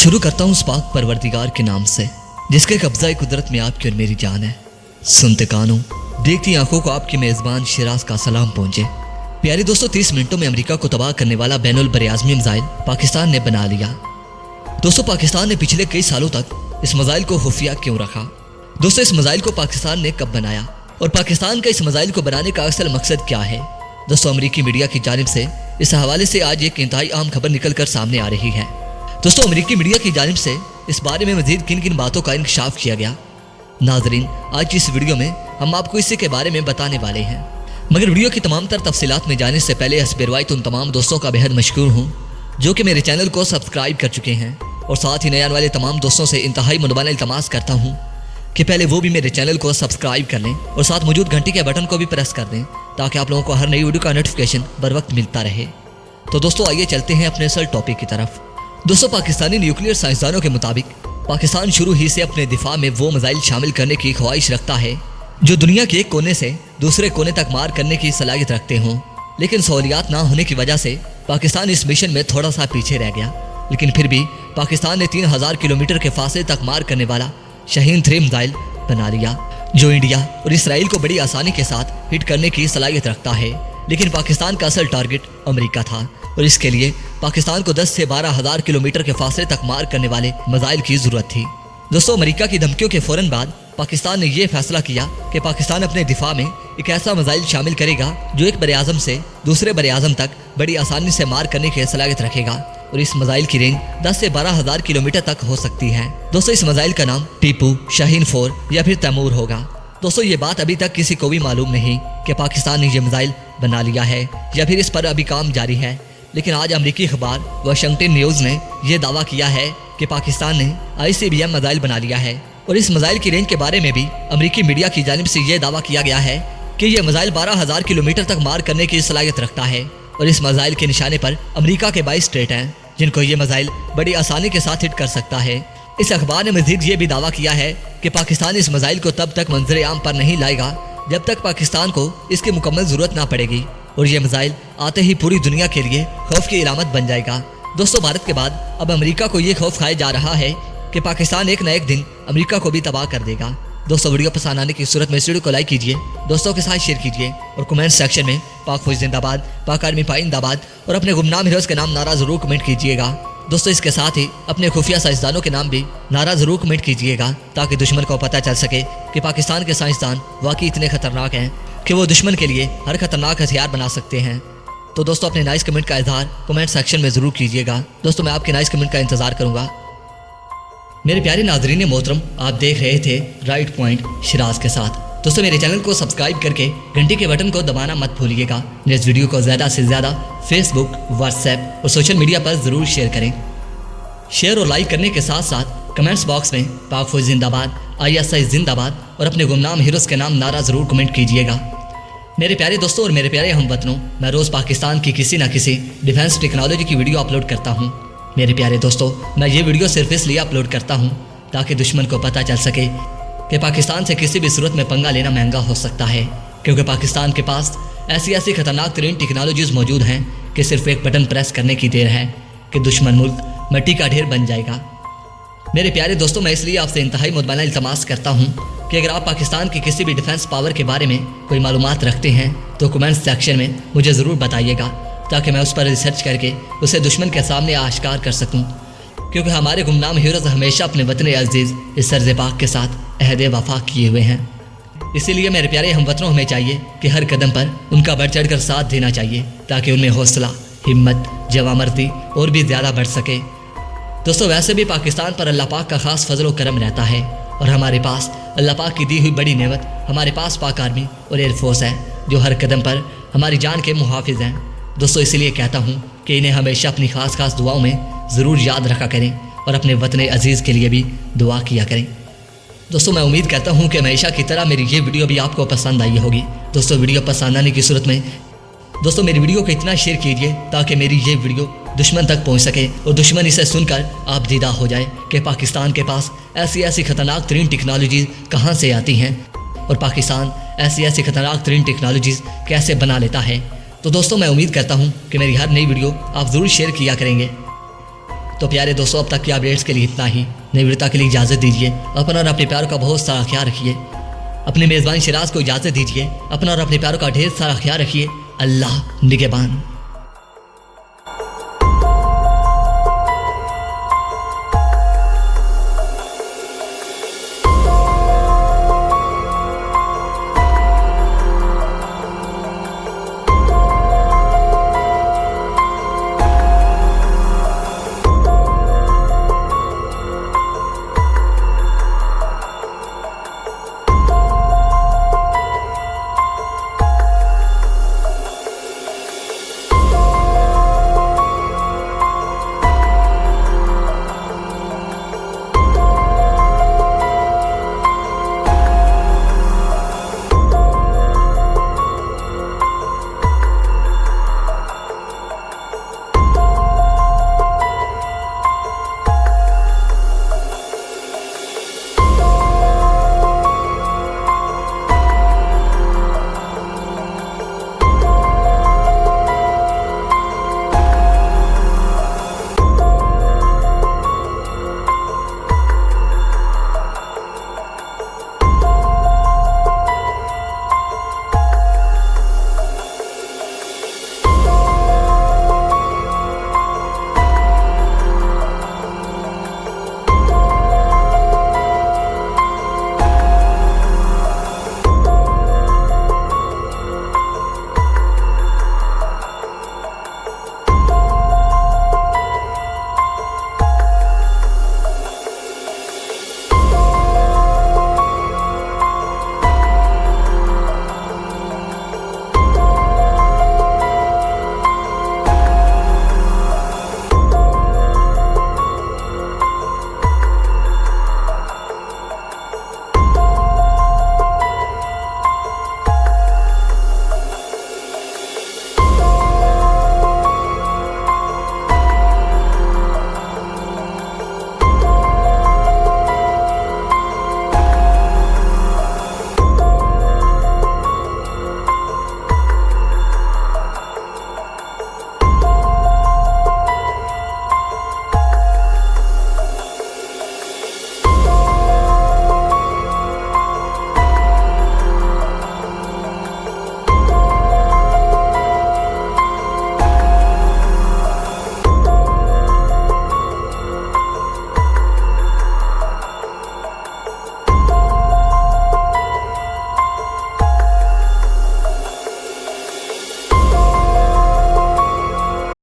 शुरू करता हूँ उस पाक परवरदिगार के नाम से जिसके कब्ज़ा कुदरत में आपकी और मेरी जान है। सुनते कानों देखती आंखों को आपके मेज़बान शिराज का सलाम पहुंचे। प्यारे दोस्तों, 30 मिनटों में अमेरिका को तबाह करने वाला बैनुल बरआज़मी मिसाइल पाकिस्तान ने बना लिया। दोस्तों, पाकिस्तान ने पिछले कई सालों तक इस मिसाइल को खुफिया क्यों रखा? दोस्तों, इस मिसाइल को पाकिस्तान ने कब बनाया और पाकिस्तान का इस मिसाइल को बनाने का असल मकसद क्या है? दोस्तों, अमेरिकी मीडिया की जानिब से इस हवाले से आज एक इंतहाई अहम खबर निकल कर सामने आ रही है। दोस्तों, अमेरिकी मीडिया की जानिब से इस बारे में मजीद किन किन बातों का इंकशाफ किया गया, नाजरीन आज की इस वीडियो में हम आपको इसी के बारे में बताने वाले हैं। मगर वीडियो की तमाम तर तफसीलात में जाने से पहले हस्ब रिवायत उन तमाम दोस्तों का बेहद मशकूर हूँ जो कि मेरे चैनल को सब्सक्राइब कर चुके हैं, और साथ ही नए आने वाले तमाम दोस्तों से इंतहाई मुदबाना इल्तमास करता हूँ कि पहले वो भी मेरे चैनल को सब्सक्राइब कर लें और साथ मौजूद घंटी के बटन को भी प्रेस कर दें ताकि आप लोगों को हर नई वीडियो का नोटिफिकेशन बर वक्त मिलता रहे। तो दोस्तों, आइए चलते हैं अपने असल टॉपिक की तरफ। दोस्तों, पाकिस्तानी न्यूक्लियर साइंसदानों के मुताबिक पाकिस्तान शुरू ही से अपने दिफा में वो मिसाइल शामिल करने की ख्वाहिश रखता है जो दुनिया के एक कोने से दूसरे कोने तक मार करने की सलाहियत रखते हों, लेकिन सहूलियात ना होने की वजह से पाकिस्तान इस मिशन में थोड़ा सा पीछे रह गया। लेकिन फिर भी पाकिस्तान ने 3000 किलोमीटर के फासले तक मार करने वाला शाहीन 3 मिसाइल बना लिया जो इंडिया और इसराइल को बड़ी आसानी के साथ हिट करने की सलाहियत रखता है। लेकिन पाकिस्तान का असल टारगेट अमेरिका था और इसके लिए पाकिस्तान को 10 से 12,000 किलोमीटर के फासले तक मार करने वाले मिसाइल की जरूरत थी। दोस्तों, अमेरिका की धमकियों के फौरन बाद पाकिस्तान ने यह फैसला किया कि पाकिस्तान अपने दिफा में एक ऐसा मिसाइल शामिल करेगा जो एक बरआज़म से दूसरे बरआज़म तक बड़ी आसानी से मार करने की सलाहियत रखेगा, और इस मिसाइल की रेंज 10 से 12,000 किलोमीटर तक हो सकती है। दोस्तों, इस मिसाइल का नाम टीपू, शाहीन 4 या फिर तैमूर होगा। दोस्तों, ये बात अभी तक किसी को भी मालूम नहीं कि पाकिस्तान ने यह मिसाइल बना लिया है या फिर इस पर अभी काम जारी है। लेकिन आज अमेरिकी अखबार वाशिंगटन न्यूज़ ने यह दावा किया है कि पाकिस्तान ने ICBM मिसाइल बना लिया है, और इस मिसाइल की रेंज के बारे में भी अमेरिकी मीडिया की जानिब से यह दावा किया गया है कि यह मिसाइल 12,000 किलोमीटर तक मार करने की सलाहियत रखता है, और इस मिसाइल के निशाने पर अमेरिका के 22 स्टेट हैं जिनको यह मिसाइल बड़ी आसानी के साथ हिट कर सकता है। इस अखबार ने मजीद ये भी दावा किया है कि पाकिस्तान इस मिसाइल को तब तक मंजर आम पर नहीं लाएगा जब तक पाकिस्तान को इसकी मुकम्मल जरूरत ना पड़ेगी, और यह मिसाइल आते ही पूरी दुनिया के लिए खौफ की इलामत बन जाएगा। दोस्तों, भारत के बाद अब अमेरिका को यह खौफ खाया जा रहा है कि पाकिस्तान एक न एक दिन अमेरिका को भी तबाह कर देगा। दोस्तों, वीडियो पसंद आने की सूरत में इस वीडियो को लाइक कीजिए, दोस्तों के साथ शेयर कीजिए और कमेंट सेक्शन में पाक फौज जिंदाबाद, पाक आर्मी पाइंदाबाद और अपने गुमनाम हीरोज के नाम नारा जरूर कमेंट कीजिएगा। दोस्तों, इसके साथ ही अपने खुफिया साइंसदानों के नाम भी नारा जरूर कमेंट कीजिएगा ताकि दुश्मन को पता चल सके कि पाकिस्तान के साइंसदान वाकई इतने खतरनाक हैं कि वो दुश्मन के लिए हर खतरनाक हथियार बना सकते हैं। तो दोस्तों, अपने नाइस कमेंट का इजहार कमेंट सेक्शन में जरूर कीजिएगा। दोस्तों, मैं आपके नाइस कमेंट का इंतजार करूंगा। मेरे प्यारे नाजरीन मोहतरम, आप देख रहे थे राइट पॉइंट शिराज के साथ। दोस्तों, मेरे चैनल को सब्सक्राइब करके घंटी के बटन को दबाना मत भूलिएगा। इस वीडियो को ज़्यादा से ज़्यादा फेसबुक, व्हाट्सएप और सोशल मीडिया पर ज़रूर शेयर करें। शेयर और लाइक करने के साथ साथ कमेंट्स बॉक्स में पाक फौज जिंदाबाद, ISI जिंदाबाद और अपने गुमनाम हीरोज़ के नाम नारा ज़रूर कमेंट कीजिएगा। मेरे प्यारे दोस्तों और मेरे प्यारे हमवतनों, मैं रोज़ पाकिस्तान की किसी न किसी डिफेंस टेक्नोलॉजी की वीडियो अपलोड करता हूँ। मेरे प्यारे दोस्तों, मैं ये वीडियो सिर्फ इसलिए अपलोड करता हूँ ताकि दुश्मन को पता चल सके कि पाकिस्तान से किसी भी सूरत में पंगा लेना महंगा हो सकता है, क्योंकि पाकिस्तान के पास ऐसी खतरनाक तरीन टेक्नोलॉजीज़ मौजूद हैं कि सिर्फ एक बटन प्रेस करने की देर है कि दुश्मन मुल्क मिट्टी का ढेर बन जाएगा। मेरे प्यारे दोस्तों, मैं इसलिए आपसे इंतहाई मुदबाना इल्तमास करता हूँ कि अगर आप पाकिस्तान की किसी भी डिफेंस पावर के बारे में कोई मालूमात रखते हैं तो कमेंट सेक्शन में मुझे ज़रूर बताइएगा ताकि मैं उस पर रिसर्च करके उसे दुश्मन के सामने आश्कार कर सकूं, क्योंकि हमारे गुमनाम हीरोज़ हमेशा अपने वतन अजीज़ इस सर्ज़ पाक के साथ अहद वफा किए हुए हैं। इसीलिए मेरे प्यारे हमवतनों, हमें चाहिए कि हर कदम पर उनका बढ़ चढ़ कर साथ देना चाहिए ताकि उनमें हौसला, हिम्मत, जवामर्दी और भी ज़्यादा बढ़ सके। दोस्तों, वैसे भी पाकिस्तान पर अल्लाह पाक का ख़ास फजल व करम रहता है, और हमारे पास अल्लाह पाक की दी हुई बड़ी नेमत हमारे पास पाक आर्मी और एयरफोर्स है जो हर कदम पर हमारी जान के मुहाफिज हैं। दोस्तों, इसलिए कहता हूँ कि इन्हें हमेशा अपनी खास दुआओं में ज़रूर याद रखा करें और अपने वतन अजीज़ के लिए भी दुआ किया करें। दोस्तों, मैं उम्मीद करता हूँ कि हमेशा की तरह मेरी ये वीडियो भी आपको पसंद आई होगी। दोस्तों, वीडियो पसंद आने की सूरत में दोस्तों मेरी वीडियो को इतना शेयर कीजिए ताकि मेरी ये वीडियो दुश्मन तक पहुँच सके और दुश्मन इसे सुनकर आप दीदा हो जाए कि पाकिस्तान के पास ऐसी खतरनाक तरीन टेक्नोलॉजीज़ कहाँ से आती हैं और पाकिस्तान ऐसी खतरनाक तरीन टेक्नोलॉजीज़ कैसे बना लेता है। तो दोस्तों, मैं उम्मीद करता हूँ कि मेरी हर नई वीडियो आप ज़रूर शेयर किया करेंगे। تو پیارے دوستوں اب تک کی اپڈیٹس کے لیے اتنا ہی. نئی ویڈیو کے لیے اجازت دیجیے. اپنا اور اپنے پیاروں کا بہت سارا خیال رکھیے. اپنے میزبان شراز کو اجازت دیجیے. اپنا اور اپنے پیاروں کا ڈھیر سارا خیال رکھیے. اللہ نگہبان.